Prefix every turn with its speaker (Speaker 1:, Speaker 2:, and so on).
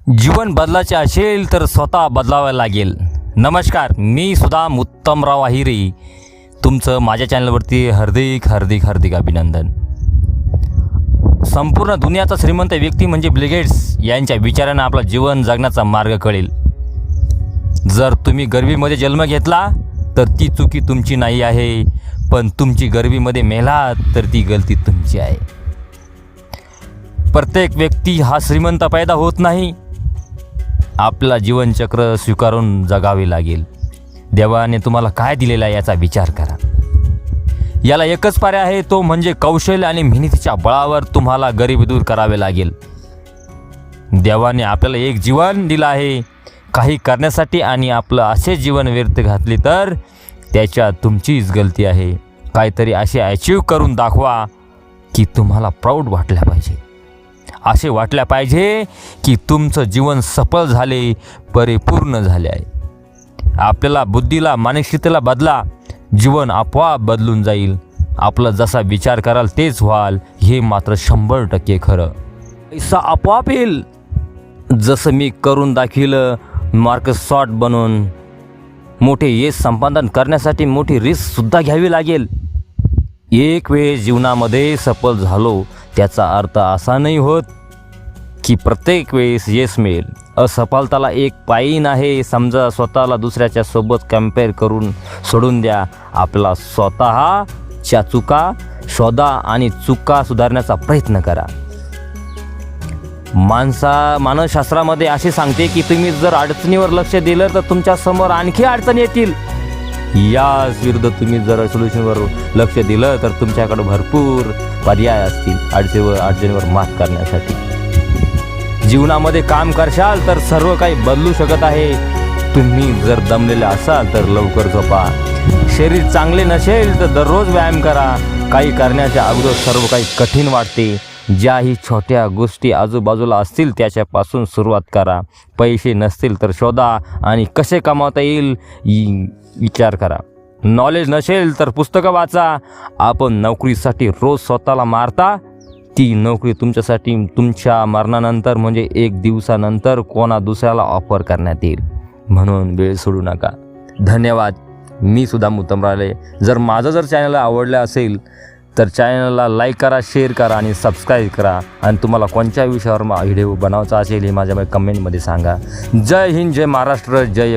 Speaker 1: जीवन बदलायचे असेल तर स्वतः बदलावे लागेल. नमस्कार, मी सुदाम उत्तमराव आहिरे, तुमचं माझ्या चॅनलवरती हार्दिक हार्दिक हार्दिक अभिनंदन. संपूर्ण दुनियाचा श्रीमंत व्यक्ती म्हणजे बिल गेट्स यांच्या विचारानं आपला जीवन जगण्याचा मार्ग कळेल. जर तुम्ही गरिबीमध्ये जन्म घेतला तर ती चुकी तुमची नाही आहे, पण तुमची गरिबीमध्ये मेलात तर ती गलती तुमची आहे. प्रत्येक व्यक्ती हा श्रीमंत पैदा होत नाही. आपला जीवनचक्र स्वीकारून जगावे लागेल. देवाने तुम्हाला काय दिलेला आहे याचा विचार करा. याला एकच पर्याय आहे, तो म्हणजे कौशल्य आणि मेहनतीच्या बळावर तुम्हाला गरिबी दूर करावे लागेल. देवाने आपल्याला एक जीवन दिलं आहे काही करण्यासाठी, आणि आपलं असे जीवन व्यर्थ घातले तर त्याच्यात तुमचीच गलती आहे. काहीतरी असे अचीव करून दाखवा की तुम्हाला प्राऊड वाटल्या पाहिजे. असे वाटल्या पाहिजे की तुमचं जीवन सफल झाले, परिपूर्ण झाले आहे. आपल्याला बुद्धीला मानसिकतेला बदला, जीवन आपोआप बदलून जाईल. आपलं जसा विचार कराल तेच व्हाल, हे मात्र 100% खरं. पैसा आपोआप येईल. जसं मी करून दाखविलं, मार्केट बनून मोठे यश संपादन करण्यासाठी मोठी रिस्कसुद्धा घ्यावी लागेल. एक वेळ जीवनामध्ये सफल झालो त्याचा अर्थ असा नाही होत की प्रत्येक वेळेस यश मिळेल. असफलताला एक पायीण आहे. समजा स्वतःला दुसऱ्याच्या सोबत कम्पेअर करून सोडून द्या. आपला स्वतःच्या चुका शोधा आणि चुका सुधारण्याचा प्रयत्न करा. मानसशास्त्रामध्ये असे सांगते की तुम्ही जर अडचणीवर लक्ष दिलं तर तुमच्या समोर आणखी अडचणी येतील. याच विरुद्ध तुम्ही जर सोल्युशनवर लक्ष दिलं तर तुमच्याकडे भरपूर पर्याय असतील अडचणीवर मात करण्यासाठी. जीवनामध्ये काम करशाल तर सर्व काही बदलू शकत आहे. तुम्ही जर दमलेले असाल तर लवकर झोपा. शरीर चांगले नसेल तर दररोज व्यायाम करा. काही करण्याच्या अगोदर सर्व काही कठीण वाटते. ज्याही छोट्या गोष्टी आजूबाजूला असतील त्याच्यापासून सुरुवात करा. पैसे नसतील तर शोधा आणि कसे कमावता येईल विचार करा. नॉलेज नसेल तर पुस्तकं वाचा. आपण नोकरीसाठी रोज स्वतःला मारता, ती नोकरी तुमच्यासाठी तुमच्या मरणानंतर म्हणजे एक दिवसानंतर कोणा दुसऱ्याला ऑफर करण्यात येईल. म्हणून वेळ सोडू नका. धन्यवाद. मी सुदाम उत्तमराव. जर माझं चॅनल आवडलं असेल तर चॅनलला लाईक करा, शेअर करा आणि सबस्क्राईब करा. आणि तुम्हाला कोणत्या विषयावर व्हिडिओ बनवायचा असेल हे माझ्या कमेंटमध्ये सांगा. जय हिंद, जय महाराष्ट्र, जय